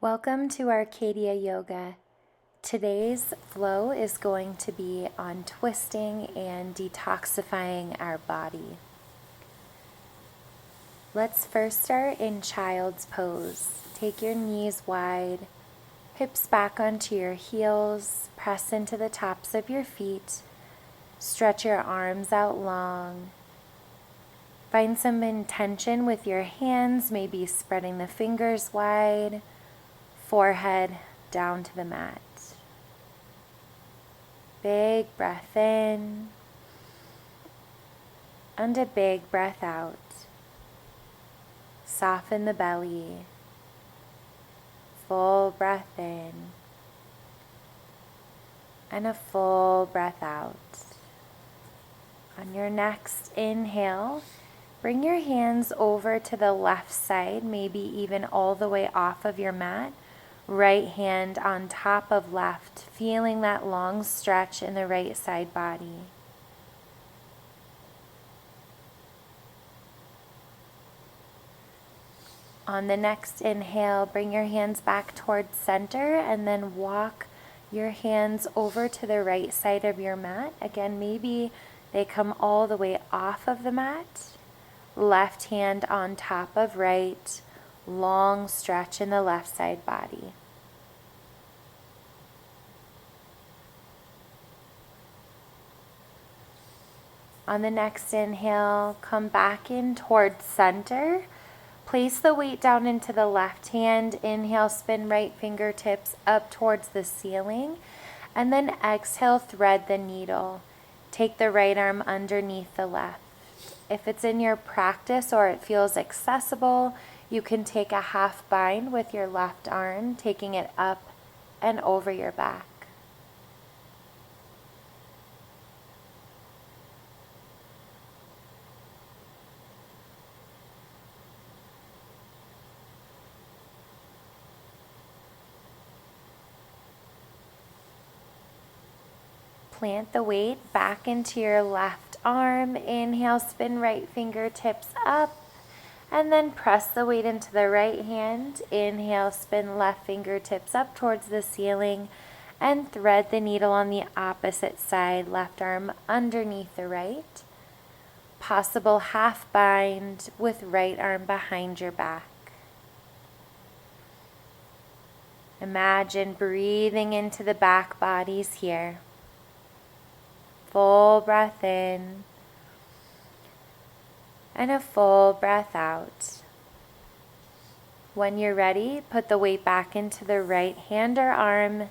Welcome to Arcadia Yoga. Today's flow is going to be on twisting and detoxifying our body. Let's first start in child's pose. Take your knees wide, hips back onto your heels, press into the tops of your feet, stretch your arms out long. Find some intention with your hands, maybe spreading the fingers wide. Forehead down to the mat. Big breath in and a big breath out. Soften the belly. Full breath in and a full breath out. On your next inhale, bring your hands over to the left side, maybe even all the way off of your mat. Right hand on top of left, feeling that long stretch in the right side body. On the next inhale, bring your hands back towards center and then walk your hands over to the right side of your mat. Again, maybe they come all the way off of the mat. Left hand on top of right. Long stretch in the left side body. On the next inhale, come back in towards center. Place the weight down into the left hand. Inhale, spin right fingertips up towards the ceiling. And then exhale, thread the needle. Take the right arm underneath the left. If it's in your practice or it feels accessible, you can take a half bind with your left arm, taking it up and over your back. Plant the weight back into your left arm. Inhale, spin right fingertips up. And then press the weight into the right hand. Inhale, spin left fingertips up towards the ceiling. And thread the needle on the opposite side. Left arm underneath the right. Possible half bind with right arm behind your back. Imagine breathing into the back bodies here. Full breath in and a full breath out. When you're ready, put the weight back into the right hand or arm.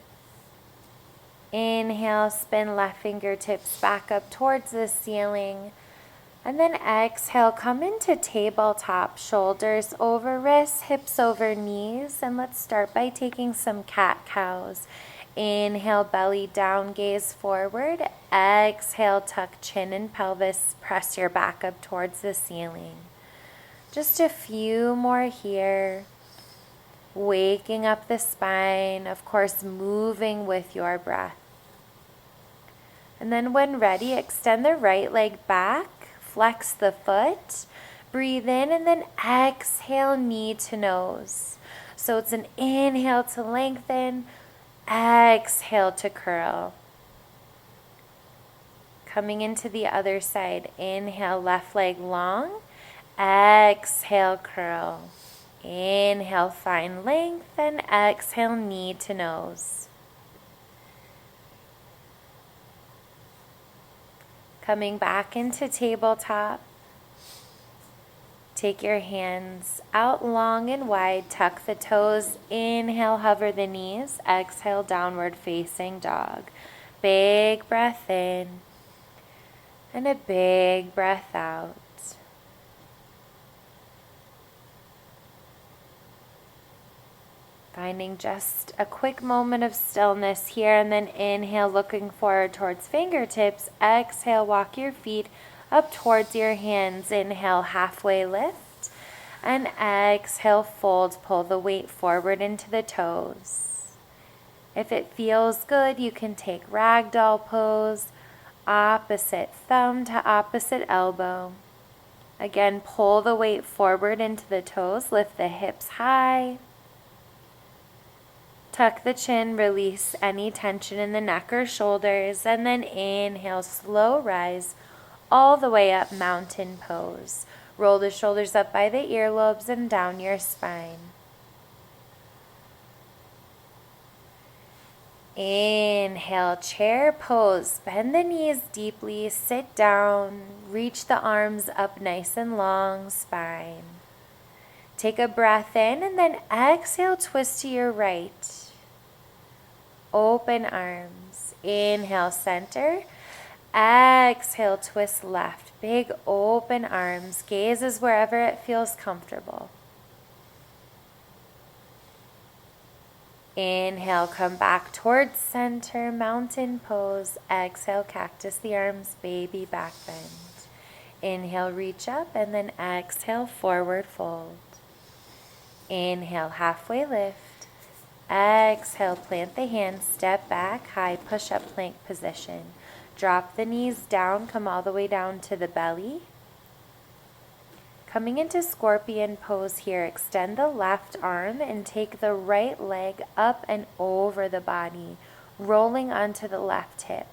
Inhale, spin left fingertips back up towards the ceiling. And then exhale, come into tabletop, shoulders over wrists, hips over knees. And let's start by taking some cat-cows. Inhale, belly down, gaze forward. Exhale, tuck chin and pelvis. Press your back up towards the ceiling. Just a few more here. Waking up the spine, of course, moving with your breath. And then when ready, extend the right leg back. Flex the foot. Breathe in and then exhale, knee to nose. So it's an inhale to lengthen. Exhale to curl. Coming into the other side. Inhale, left leg long. Exhale, curl. Inhale, find length. And exhale, knee to nose. Coming back into tabletop. Take your hands out long and wide, tuck the toes, inhale, hover the knees, exhale, downward facing dog. Big breath in and a big breath out. Finding just a quick moment of stillness here and then inhale, looking forward towards fingertips. Exhale, walk your feet up towards your hands. Inhale, halfway lift. And exhale, fold, pull the weight forward into the toes. If it feels good, you can take ragdoll pose, opposite thumb to opposite elbow. Again, pull the weight forward into the toes, lift the hips high. tuck the chin, release any tension in the neck or shoulders, and then inhale, slow rise all the way up, mountain pose. Roll the shoulders up by the earlobes and down your spine. Inhale, chair pose. Bend the knees deeply, sit down, reach the arms up nice and long, spine. Take a breath in and then exhale, twist to your right. Open arms. Inhale, center. Exhale, twist left. Big open arms. Gaze is wherever it feels comfortable. Inhale, come back towards center, mountain pose. Exhale, cactus the arms, baby back bend. Inhale, reach up, and then exhale, forward fold. Inhale, halfway lift. Exhale, plant the hands, step back, high push-up plank position. Drop the knees down, come all the way down to the belly. Coming into scorpion pose here, extend the left arm and take the right leg up and over the body, rolling onto the left hip.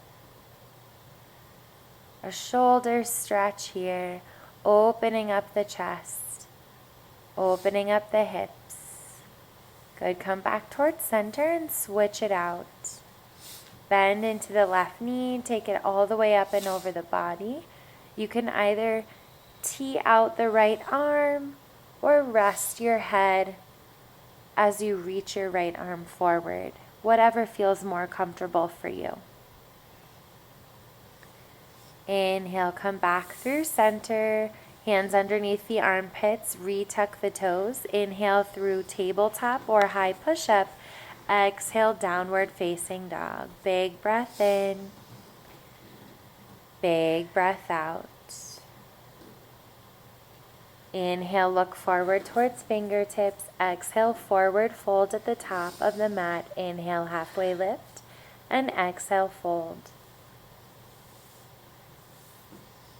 A shoulder stretch here, opening up the chest, opening up the hips. Good, come back towards center and switch it out. Bend into the left knee, take it all the way up and over the body. You can either tee out the right arm or rest your head as you reach your right arm forward, whatever feels more comfortable for you. Inhale, come back through center, hands underneath the armpits, retuck the toes. Inhale through tabletop or high push-up. Exhale, downward facing dog. Big breath in, big breath out. Inhale, look forward towards fingertips. Exhale, forward fold at the top of the mat. Inhale, halfway lift, and exhale, fold.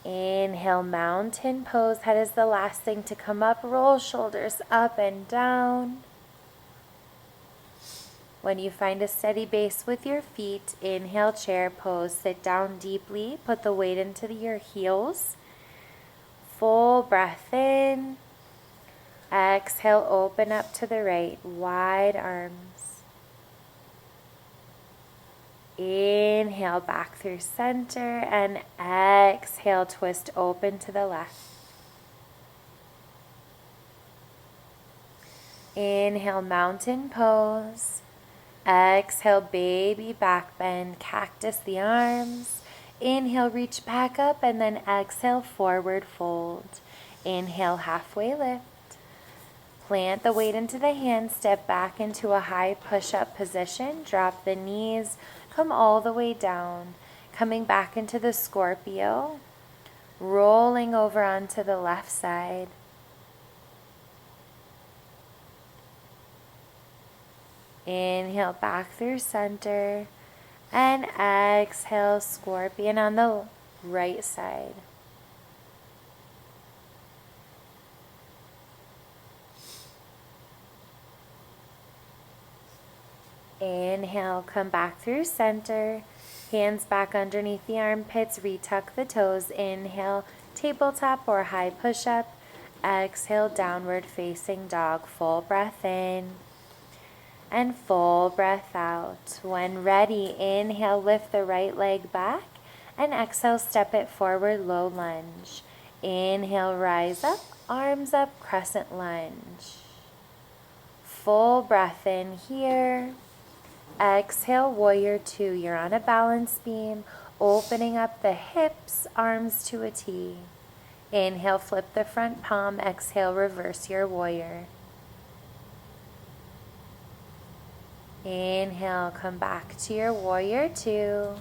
Inhale, mountain pose. Head is the last thing to come up. Roll shoulders up and down. When you find a steady base with your feet, inhale, chair pose. Sit down deeply. Put the weight into your heels. Full breath in. Exhale, open up to the right. Wide arms. Inhale, back through center, and exhale, twist open to the left. Inhale, mountain pose. Exhale, baby back bend, cactus the arms. Inhale, reach back up, and then exhale, forward fold. Inhale, halfway lift. Plant the weight into the hands, step back into a high push-up position. Drop the knees, come all the way down. Coming back into the Scorpio, rolling over onto the left side. Inhale, back through center. And exhale, scorpion on the right side. Inhale, come back through center. Hands back underneath the armpits, retuck the toes. Inhale, tabletop or high push-up. Exhale, downward facing dog. Full breath in. And full breath out. When ready, inhale, lift the right leg back, and exhale, step it forward, low lunge. Inhale, rise up, arms up, crescent lunge. Full breath in here. Exhale, warrior two. You're on a balance beam, opening up the hips, arms to a T. Inhale, flip the front palm. Exhale, reverse your warrior. Inhale, come back to your warrior two,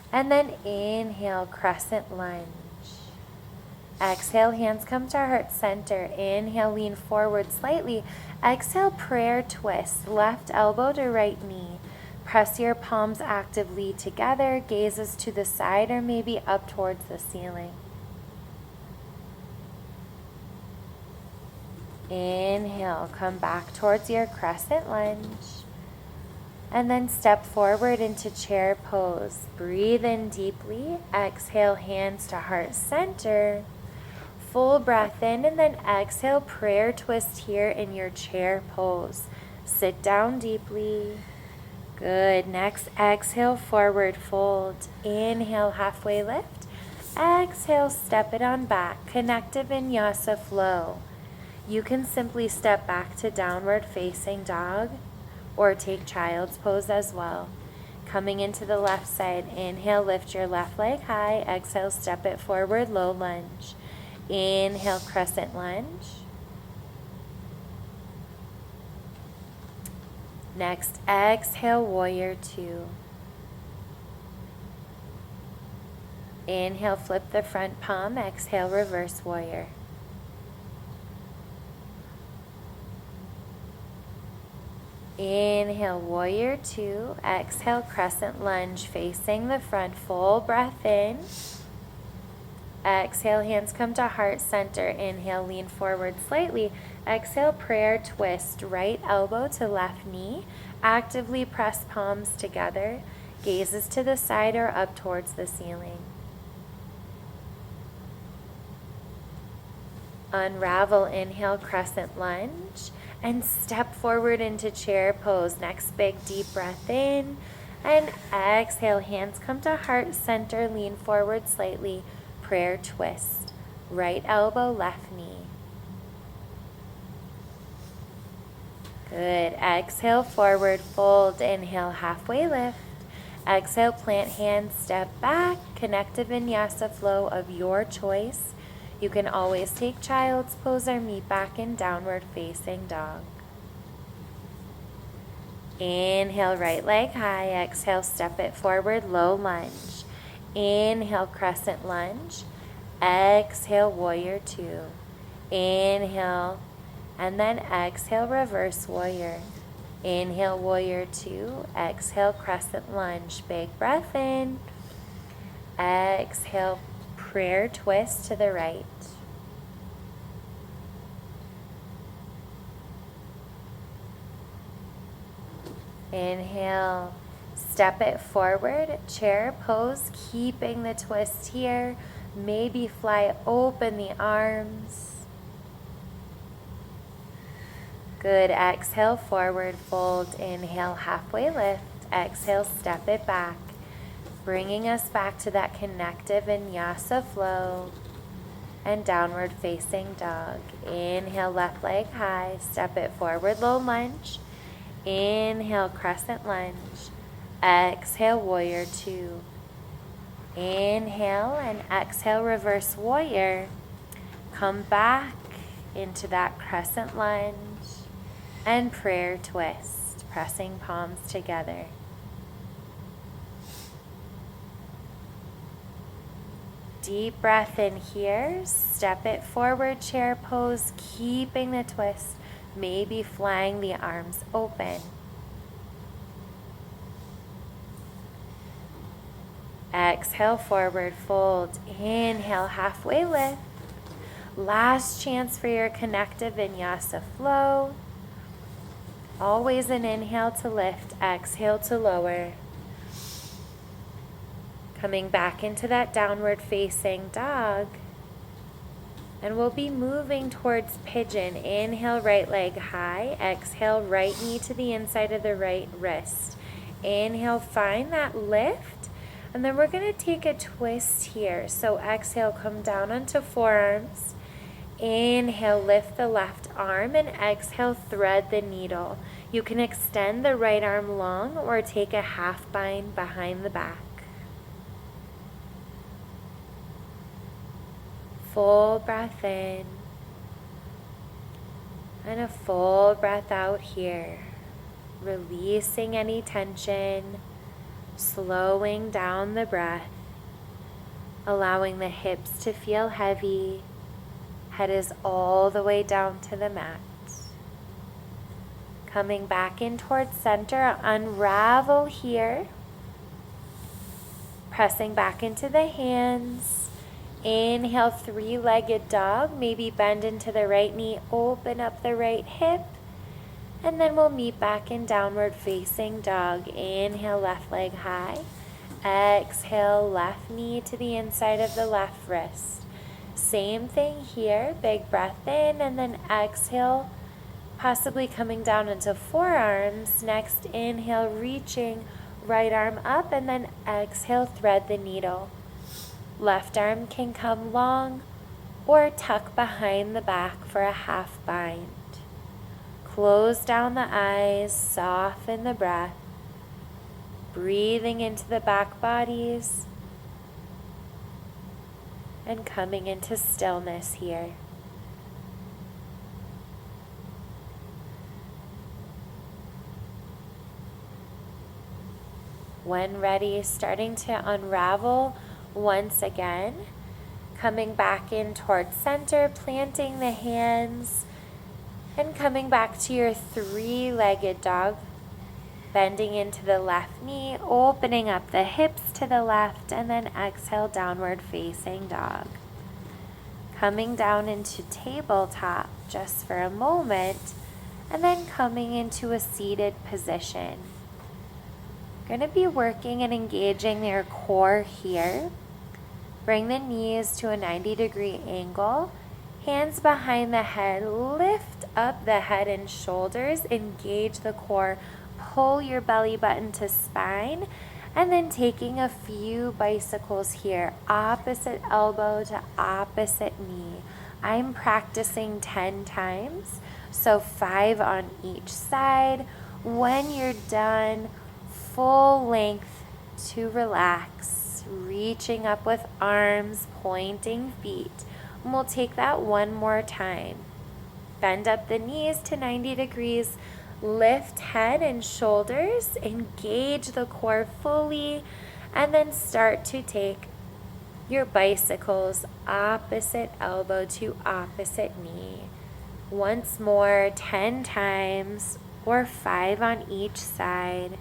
and then inhale, crescent lunge. Exhale, hands come to heart center. Inhale, lean forward slightly. Exhale, prayer twist, left elbow to right knee. Press your palms actively together, gazes to the side or maybe up towards the ceiling. Inhale, come back towards your crescent lunge. And then step forward into chair pose. Breathe in deeply. Exhale, hands to heart center. Full breath in, and then exhale, prayer twist here in your chair pose. Sit down deeply. Good. Next, exhale, forward fold. Inhale, halfway lift. Exhale, step it on back. Connective Vinyasa flow. You can simply step back to downward facing dog or take child's pose as well. Coming into the left side, inhale, lift your left leg high. Exhale, step it forward, low lunge. Inhale, crescent lunge. Next, exhale, warrior two. Inhale, flip the front palm. Exhale, reverse warrior. Inhale, warrior two. Exhale, crescent lunge facing the front. Full breath in. Exhale, hands come to heart center. Inhale, lean forward slightly. Exhale, prayer twist. Right elbow to left knee. Actively press palms together. Gazes to the side or up towards the ceiling. Unravel, inhale, crescent lunge. And step forward into chair pose. Next, big deep breath in. And exhale, hands come to heart center. Lean forward slightly. Prayer twist. Right elbow, left knee. Good. Exhale, forward fold. Inhale, halfway lift. Exhale, plant hands, step back. Connective Vinyasa flow of your choice. You can always take child's pose or meet back in downward facing dog. Inhale, right leg high. Exhale, step it forward, low lunge. Inhale, crescent lunge. Exhale, warrior two. Inhale, and then exhale, reverse warrior. Inhale, warrior two. Exhale, crescent lunge. Big breath in. Exhale, prayer twist to the right. Inhale, step it forward, chair pose, keeping the twist here. Maybe fly open the arms. Good. Exhale, forward fold. Inhale, halfway lift. Exhale, step it back. Bringing us back to that connective Vinyasa flow and downward facing dog. Inhale, left leg high. Step it forward, low lunge. Inhale, crescent lunge. Exhale, warrior two. Inhale and exhale, reverse warrior. Come back into that crescent lunge and prayer twist, pressing palms together. Deep breath in here. Step it forward, chair pose, keeping the twist. Maybe flying the arms open. Exhale, forward fold. Inhale, halfway lift. Last chance for your connective Vinyasa flow. Always an inhale to lift, exhale to lower. Coming back into that downward facing dog. And we'll be moving towards pigeon. Inhale, right leg high. Exhale, right knee to the inside of the right wrist. Inhale, find that lift. And then we're going to take a twist here. So exhale, come down onto forearms. Inhale, lift the left arm. And exhale, thread the needle. You can extend the right arm long or take a half bind behind the back. Full breath in and a full breath out here, releasing any tension, slowing down the breath, allowing the hips to feel heavy, head is all the way down to the mat. Coming back in towards center, unravel here, pressing back into the hands. Inhale, three-legged dog. Maybe bend into the right knee, open up the right hip. And then we'll meet back in downward facing dog. Inhale, left leg high. Exhale, left knee to the inside of the left wrist. Same thing here, big breath in, and then exhale, possibly coming down into forearms. Next, inhale, reaching right arm up, and then exhale, thread the needle. Left arm can come long or tuck behind the back for a half bind. Close down the eyes, soften the breath, breathing into the back bodies and coming into stillness here. When ready, starting to unravel once again, coming back in towards center, planting the hands, and coming back to your three-legged dog, bending into the left knee, opening up the hips to the left, and then exhale, downward facing dog. Coming down into tabletop just for a moment, and then coming into a seated position. Going to be working and engaging your core here. Bring the knees to a 90-degree angle. Hands behind the head. Lift up the head and shoulders. Engage the core. Pull your belly button to spine. And then taking a few bicycles here. Opposite elbow to opposite knee. I'm practicing 10 times. So 5 on each side. When you're done, full length to relax, reaching up with arms, pointing feet. And we'll take that one more time. Bend up the knees to 90 degrees, lift head and shoulders, engage the core fully, and then start to take your bicycles opposite elbow to opposite knee. Once more, 10 times or 5 on each side.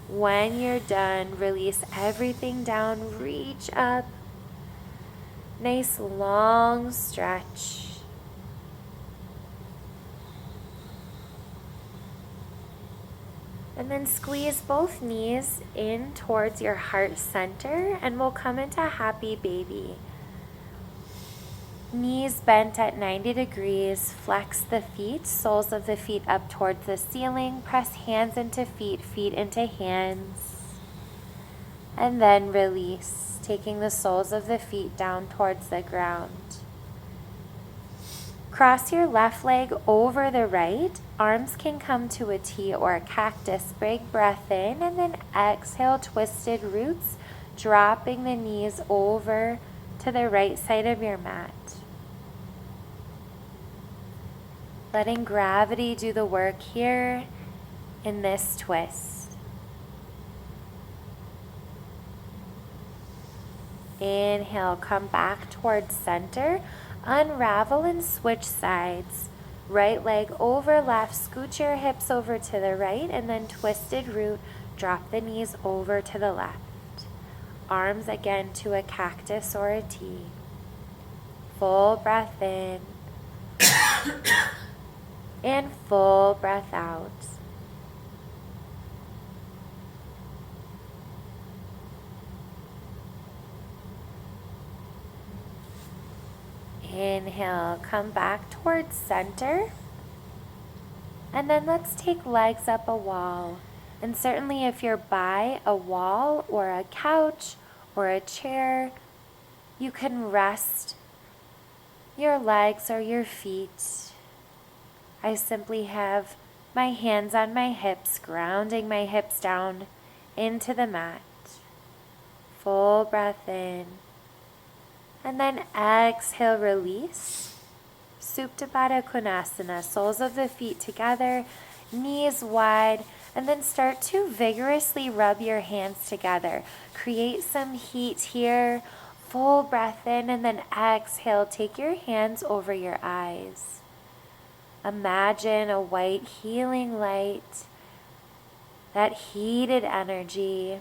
When you're done, release everything down, reach up. Nice long stretch. And then squeeze both knees in towards your heart center, and we'll come into happy baby. Knees bent at 90 degrees, flex the feet, soles of the feet up towards the ceiling, press hands into feet, feet into hands, and then release, taking the soles of the feet down towards the ground. Cross your left leg over the right, arms can come to a T or a cactus, big breath in, and then exhale, twisted roots, dropping the knees over to the right side of your mat. Letting gravity do the work here in this twist. Inhale, come back towards center. Unravel and switch sides. Right leg over left, scoot your hips over to the right, and then twisted root, drop the knees over to the left. Arms again to a cactus or a T. Full breath in. And full breath out. Inhale, come back towards center. And then let's take legs up a wall. And certainly if you're by a wall or a couch or a chair, you can rest your legs or your feet. I simply have my hands on my hips, grounding my hips down into the mat. Full breath in. And then exhale, release. Supta Baddha Konasana, soles of the feet together, knees wide, and then start to vigorously rub your hands together. Create some heat here. Full breath in, and then exhale. Take your hands over your eyes. Imagine a white healing light, that heated energy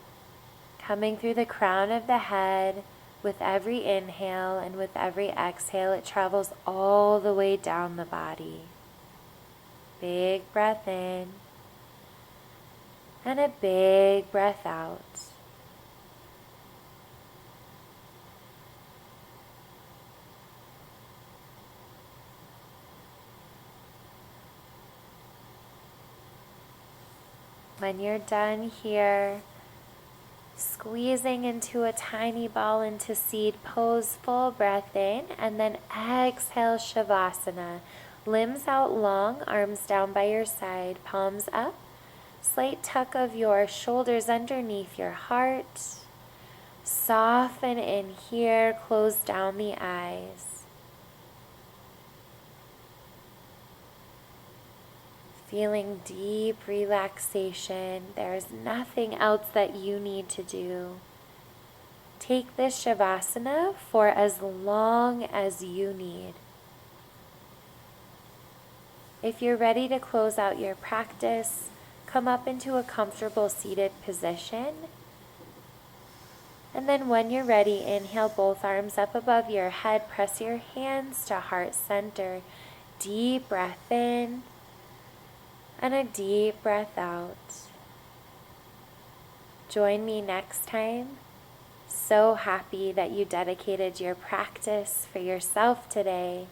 coming through the crown of the head. With every inhale and with every exhale, it travels all the way down the body. Big breath in. And a big breath out. When you're done here, squeezing into a tiny ball into seed pose, full breath in, and then exhale Shavasana. Limbs out long, arms down by your side, palms up. Slight tuck of your shoulders underneath your heart. Soften in here, close down the eyes. Feeling deep relaxation. There's nothing else that you need to do. Take this Shavasana for as long as you need. If you're ready to close out your practice, come up into a comfortable seated position. And then when you're ready, inhale both arms up above your head. Press your hands to heart center. Deep breath in. And a deep breath out. Join me next time. So happy that you dedicated your practice for yourself today.